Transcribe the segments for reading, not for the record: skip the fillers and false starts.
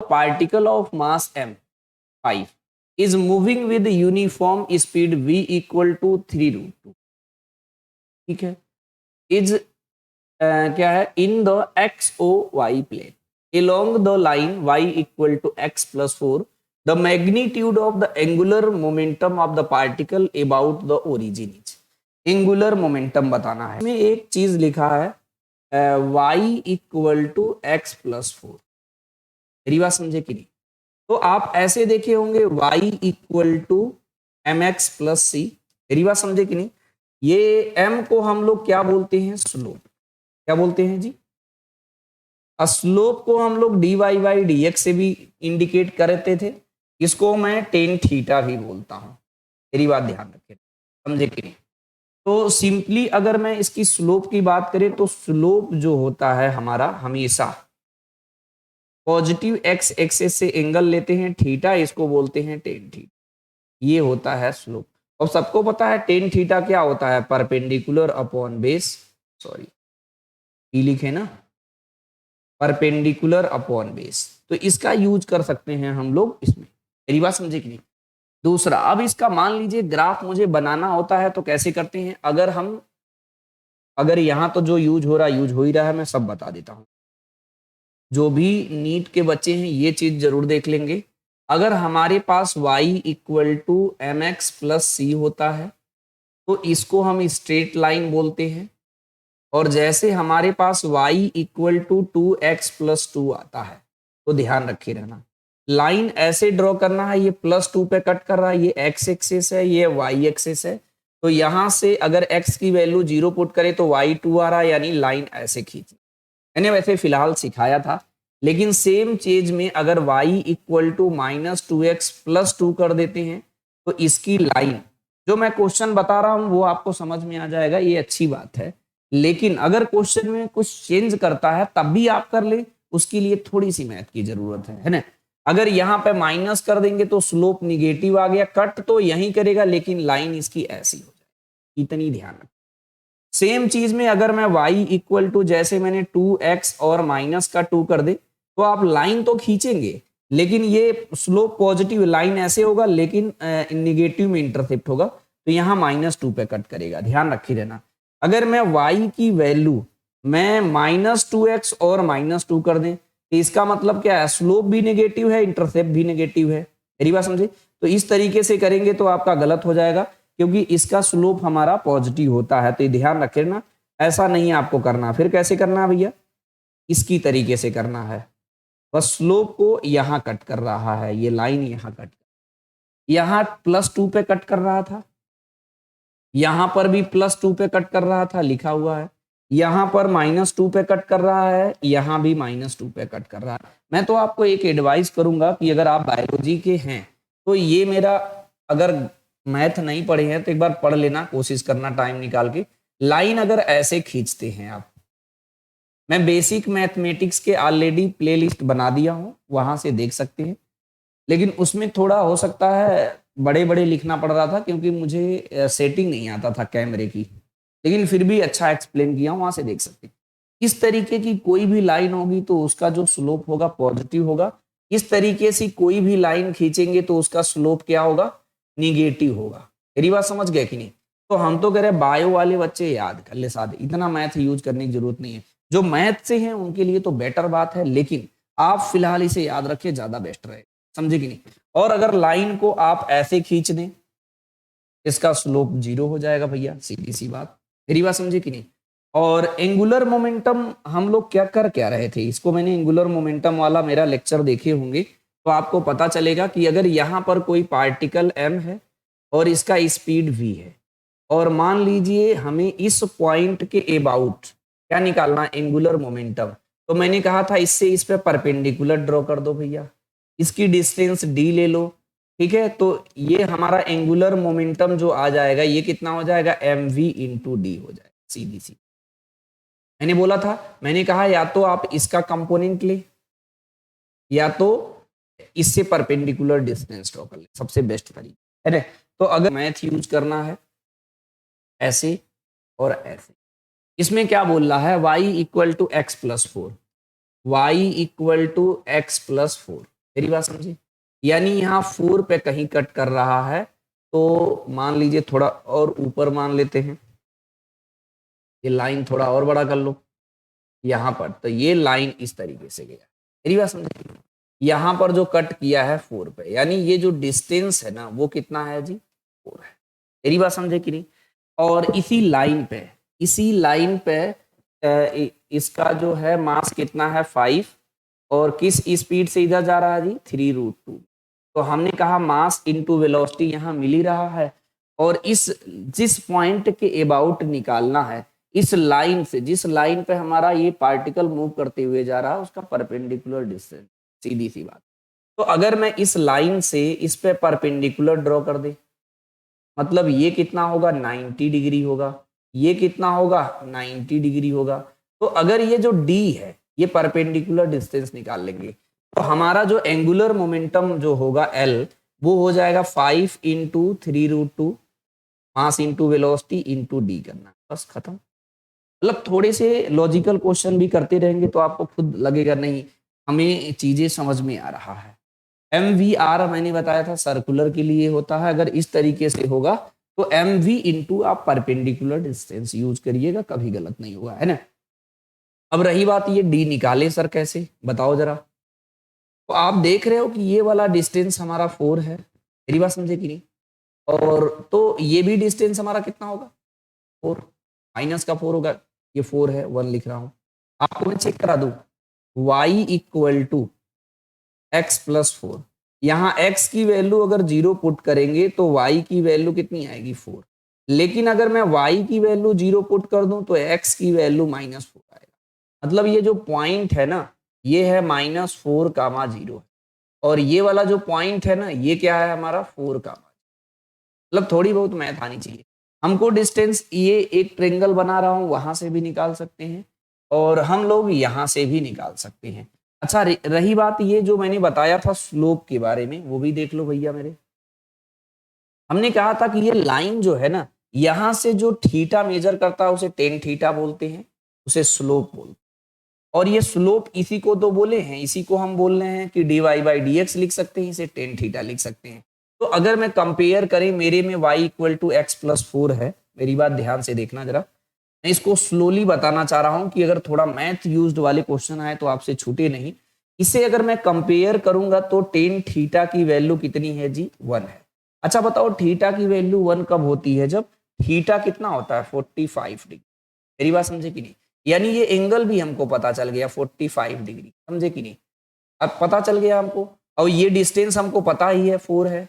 particle of mass m 5 is moving with uniform speed v equal to 3√2, ठीक है, is क्या है in the X O Y plane along the line y equal to x plus 4, the magnitude of the angular momentum of the particle about the origin is. Angular momentum बताना है। इसमें एक चीज लिखा है y equal to X plus 4, मेरी बात समझे कि नहीं? तो आप ऐसे देखे होंगे y equal to m x plus c, मेरी बात समझे कि नहीं? ये m को हम लोग क्या बोलते हैं? स्लोप। क्या बोलते हैं जी? स्लोप को हम लोग dy बाई डी एक्स से भी इंडिकेट करते थे, इसको मैं टेन थीटा भी बोलता हूं, मेरी बात ध्यान रखें, समझे कि नहीं? तो सिंपली अगर मैं इसकी स्लोप की बात करें तो स्लोप जो होता है हमारा हमेशा पॉजिटिव एक्स एक्सेस से एंगल लेते हैं थीटा, इसको बोलते हैं टेन थीटा, ये होता है स्लोप। और सबको पता है टेन थीटा क्या होता है? परपेंडिकुलर अपॉन बेस, सॉरी ई लिखे ना, परपेंडिकुलर अपॉन बेस, तो इसका यूज कर सकते हैं हम लोग इसमें, मेरी बात समझे कि नहीं? दूसरा, अब इसका मान लीजिए ग्राफ मुझे बनाना होता है तो कैसे करते हैं? अगर यहां तो जो यूज हो ही रहा है, मैं सब बता देता हूं, जो भी नीट के बच्चे हैं ये चीज जरूर देख लेंगे। अगर हमारे पास y equal to m x plus c होता है तो इसको हम स्ट्रेट लाइन बोलते हैं, और जैसे हमारे पास y equal to 2x plus 2 आता है तो ध्यान रखे रहना, लाइन ऐसे ड्रॉ करना है, ये प्लस 2 पे कट कर रहा है, ये x एक्सिस है, ये y एक्सिस है, तो यहां से अगर x की वैल्यू 0 पुट करे तो y2 आ रहा है, यानी लाइन ऐसे खींची। मैंने वैसे फिलहाल सिखाया था, लेकिन सेम चीज में अगर y equal to -2x plus 2 कर देते हैं तो इसकी लाइन, जो मैं क्वेश्चन बता रहा हूं वो आपको समझ में आ जाएगा, ये अच्छी बात है। लेकिन अगर क्वेश्चन में कुछ चेंज करता है तब भी आप कर ले, उसके लिए थोड़ी सी मैथ की जरूरत है ना? अगर यहाँ पे माइनस कर देंगे तो स्लोप निगेटिव आ गया, कट तो यही करेगा लेकिन लाइन इसकी ऐसी हो जाएगी, इतनी ध्यान रखें। सेम चीज में अगर मैं y इक्वल टू जैसे मैंने 2x और माइनस का 2 कर दे तो आप लाइन तो खींचेंगे, लेकिन ये स्लोप पॉजिटिव, लाइन ऐसे होगा लेकिन निगेटिव में इंटरसेप्ट होगा, तो यहाँ -2 पे कट करेगा, ध्यान रखी रहना। अगर मैं y की वैल्यू मैं -2x और -2 कर दें तो इसका मतलब क्या है? स्लोप भी नेगेटिव है, इंटरसेप्ट भी नेगेटिव है, मेरी बात समझे? तो इस तरीके से करेंगे तो आपका गलत हो जाएगा, क्योंकि इसका स्लोप हमारा पॉजिटिव होता है, तो ये ध्यान रखे ना, ऐसा नहीं आपको करना। फिर कैसे करना है भैया? इसकी तरीके से करना है, बस स्लोप को यहां कट कर रहा है, ये लाइन यहां कट, यहां +2 पे कट कर रहा था, यहां पर भी +2 पे कट कर रहा था, लिखा हुआ है, यहां पर -2 पे कट कर रहा है, यहां भी -2 पे कट कर रहा है। मैं तो आपको एक एडवाइस करूंगा कि अगर आप बायोलॉजी के हैं तो ये मेरा, अगर मैथ नहीं पढ़े हैं तो एक बार पढ़ लेना, कोशिश करना टाइम निकाल के। लाइन अगर ऐसे खींचते हैं आप, मैं बेसिक मैथमेटिक्स के ऑलरेडी प्लेलिस्ट बना दिया हूं, वहां से देख सकते हैं, लेकिन उसमें थोड़ा हो सकता है बड़े बड़े लिखना पड़ रहा था क्योंकि मुझे सेटिंग नहीं आता था कैमरे की, लेकिन फिर भी अच्छा एक्सप्लेन किया, वहां से देख सकते हैं। इस तरीके की कोई भी लाइन होगी तो उसका जो स्लोप होगा पॉजिटिव होगा, इस तरीके से कोई भी लाइन खींचेंगे तो उसका स्लोप क्या होगा? निगेटिव होगा। मेरी बात समझ गए कि नहीं? तो हम तो कह रहे बायो वाले बच्चे याद कर ले, साथ इतना मैथ यूज करने की जरूरत नहीं है, जो मैथ से हैं उनके लिए तो बेटर बात है, लेकिन आप फिलहाल इसे याद रखिए, ज्यादा बेस्ट रहे, समझे कि नहीं? और अगर लाइन को आप ऐसे खींच दें, इसका स्लोप 0 हो जाएगा भैया, सीधी सी बात, मेरी बात समझे कि नहीं? और एंगुलर मोमेंटम हम लोग क्या रहे थे, इसको मैंने एंगुलर मोमेंटम वाला मेरा लेक्चर देखे होंगे, तो आपको पता चलेगा कि अगर यहाँ पर कोई पार्टिकल m है और इसका स्पीड v है, और मान लीजिए हमें इस पॉइंट के अबाउट क्या निकालना? Angular momentum. तो मैंने कहा था इससे इस पे परपेंडिकुलर ड्रॉ कर दो भैया, इसकी डिस्टेंस d ले लो, ठीक है? तो ये हमारा एंगुलर मोमेंटम जो आ जाएगा ये कितना हो जाएगा? mv इंटू डी हो जाएगा, सीधी सी। मैंने बोला था, मैंने कहा या तो आप इसका कंपोनेंट ले या तो इससे परपेंडिकुलर डिस्टेंस ड्रॉ कर ले, सबसे बेस्ट तरीका है ना? तो अगर मैथ यूज करना है ऐसे और ऐसे, इसमें क्या बोल रहा है? y equal to X plus 4, y equal to X plus 4। मेरी बात समझी? यानी यहाँ 4 पे कहीं कट कर रहा है, तो मान लीजिए थोड़ा और ऊपर मान लेते हैं, ये लाइन थोड़ा और बड़ा कर लो यहाँ पर, तो ये लाइन इस तरीके से गया। मेरी बात समझे? यहाँ पर जो कट किया है 4 पे, यानी ये जो डिस्टेंस है ना वो कितना है जी? 4 है। मेरी बात समझे कि नहीं? और इसी लाइन पे इसका जो है मास कितना है? 5। और किस स्पीड से इधर जा रहा है जी? 3√2। तो हमने कहा मास इनटू वेलोसिटी यहाँ मिल ही रहा है, और इस जिस पॉइंट के अबाउट निकालना है, इस लाइन से, जिस लाइन पे हमारा ये पार्टिकल मूव करते हुए जा रहा है, उसका परपेंडिकुलर डिस्टेंस। सीधी सी बात। तो अगर मैं इस लाइन से इस पे परपेंडिकुलर ड्रॉ कर दे, मतलब ये कितना होगा? 90 डिग्री होगा। ये कितना होगा? 90 डिग्री होगा। तो अगर ये जो d है, ये परपेंडिकुलर डिस्टेंस निकाल लेंगे, तो हमारा जो एंगुलर मोमेंटम जो होगा L, वो हो जाएगा 5 into 3√2 mass into velocity into D करना, बस खत्म। मतलब थोड़े से लॉजिकल क्वेश्चन भी करते रहेंगे तो आपको खुद लगेगा नहीं हमें चीजें समझ में आ रहा है। MVR मैंने बताया था सर्कुलर के लिए होता है, अगर इस तरीके से होगा तो MV इंटू आप परपेंडिकुलर डिस्टेंस यूज करिएगा, कभी गलत नहीं होगा, है ना। अब रही बात ये डी निकाले सर कैसे, बताओ जरा। तो आप देख रहे हो कि ये वाला डिस्टेंस हमारा 4 है, मेरी बात समझे कि नहीं? और तो ये भी डिस्टेंस हमारा कितना होगा? 4 माइनस का 4 होगा, ये 4 है, 1 लिख रहा हूं। आपको मैं चेक करा दूं, y equal to X plus 4। यहाँ x की वैल्यू अगर 0 पुट करेंगे तो y की वैल्यू कितनी आएगी? 4। लेकिन अगर मैं y की वैल्यू 0 पुट कर दूं तो x की वैल्यू -4 आएगा। मतलब ये जो पॉइंट है ना, ये है -4, 0 है, और ये वाला जो पॉइंट है ना, ये क्या है हमारा? 4, मतलब थोड़ी बहुत मैथ आनी चाहिए हमको। डिस्टेंस ये एक ट्रेंगल बना रहा हूं, वहां से भी निकाल सकते हैं और हम लोग यहां से भी निकाल सकते हैं। अच्छा, रही बात ये जो मैंने बताया था स्लोप के बारे में, वो भी देख लो भैया मेरे। हमने कहा था कि ये लाइन जो है ना, यहां से जो थीटा मेजर करता है उसे टेन थीटा बोलते हैं, उसे स्लोप बोलते हैं। और ये स्लोप इसी को तो बोले हैं, इसी को हम बोल रहे हैं कि dy/dx लिख सकते हैं, इसे टेन थीटा लिख सकते हैं। तो अगर मैं कंपेयर करें, मेरे में y equal to X plus 4 है, मेरी बात ध्यान से देखना जरा, मैं इसको स्लोली बताना चाह रहा हूं कि अगर थोड़ा मैथ यूज्ड वाले क्वेश्चन आए तो आपसे छूटे नहीं। इसे अगर मैं कंपेयर करूंगा तो टेन थीटा की वैल्यू कितनी है जी? 1 है। अच्छा बताओ, थीटा की वैल्यू 1 कब होती है? जब थीटा कितना होता है? 45 डिग्री। मेरी बात समझे कि नहीं? यानी ये एंगल भी हमको पता चल गया 45 डिग्री, समझे कि नहीं? अब पता चल गया हमको, और ये डिस्टेंस हमको पता ही है 4 है।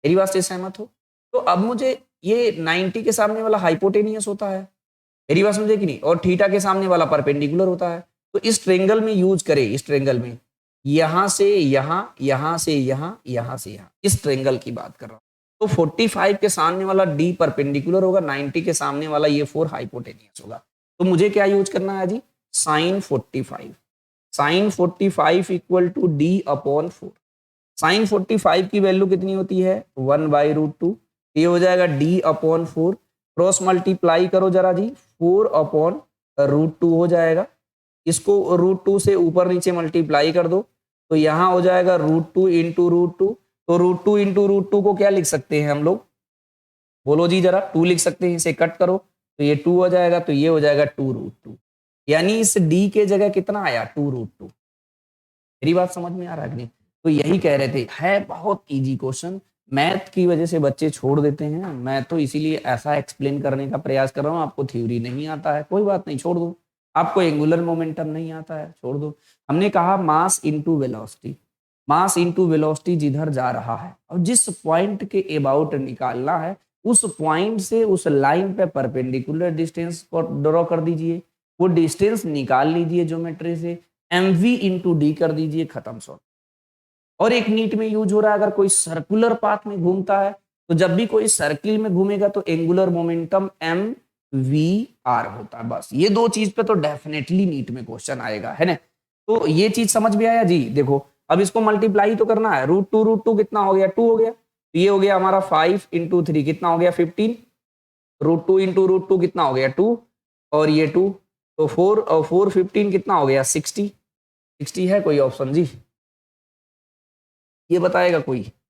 मेरी बात से सहमत हो? तो अब मुझे ये 90 के सामने वाला हाइपोटेनियस होता है, मेरी बात समझे कि नहीं? और थीटा के सामने वाला परपेंडिकुलर होता है। तो इस ट्रेंगल में यूज करें, इस ट्रेंगल में यहां से यहां, यहां से यहां, यहां से यहां, इस ट्रेंगल की बात कर रहा हूं। तो 45 के सामने वाला डी परपेंडिकुलर होगा, 90 के सामने वाला ये 4 हाइपोटेनियस होगा। तो मुझे क्या यूज करना है जी? Sine 45। Sine 45 equal to d upon 4। Sine 45 की वैल्यू कितनी होती है? 1/√2। ये हो जाएगा डी अपॉन 4। क्रॉस मल्टीप्लाई करो जरा जी, 4/√2 हो जाएगा। इसको √2 से ऊपर नीचे मल्टीप्लाई कर दो, तो यहां हो जाएगा √2 इंटू √2। तो √2 इंटू √2 को क्या लिख सकते हैं हम लोग? बोलो जी जरा, 2 लिख सकते हैं। इसे कट करो तो ये 2 हो जाएगा, तो ये हो जाएगा 2√2। यानी इस डी के जगह कितना आया? 2√2। मेरी बात समझ में आ रहा है कि नहीं? तो यही कह रहे थे, है बहुत इजी क्वेश्चन, मैथ की वजह से बच्चे छोड़ देते हैं। मैं तो इसीलिए ऐसा एक्सप्लेन करने का प्रयास कर रहा हूँ। आपको थ्योरी नहीं आता है, कोई बात नहीं, छोड़ दो। आपको एंगुलर मोमेंटम नहीं आता है, छोड़ दो। हमने कहा mass into velocity, mass into velocity जिधर जा रहा है और जिस पॉइंट के अबाउट निकालना है, उस पॉइंट से उस लाइन पे परपेंडिकुलर डिस्टेंस को ड्रॉ कर दीजिए, वो डिस्टेंस निकाल लीजिए ज्योमेट्री से, mv इंटू डी कर दीजिए, खत्म सॉल्व। और एक नीट में यूज हो रहा है, अगर कोई सर्कुलर पाथ में घूमता है तो जब भी कोई सर्किल में घूमेगा तो angular momentum M V R होता है। बस ये दो चीज पे तो डेफिनेटली नीट में क्वेश्चन आएगा, है ना। तो ये चीज समझ में आया जी। देखो अब इसको मल्टीप्लाई तो करना है, √2 कितना हो गया? 2 हो गया। तो ये हो गया हमारा 5 इंटू 3 कितना हो गया? 15। √2 इंटू √2 कितना हो गया? 2, और ये 2, तो 4 और 4 15 कितना हो गया? 60। 60 है कोई ऑप्शन जी? ये बताएगा कोई?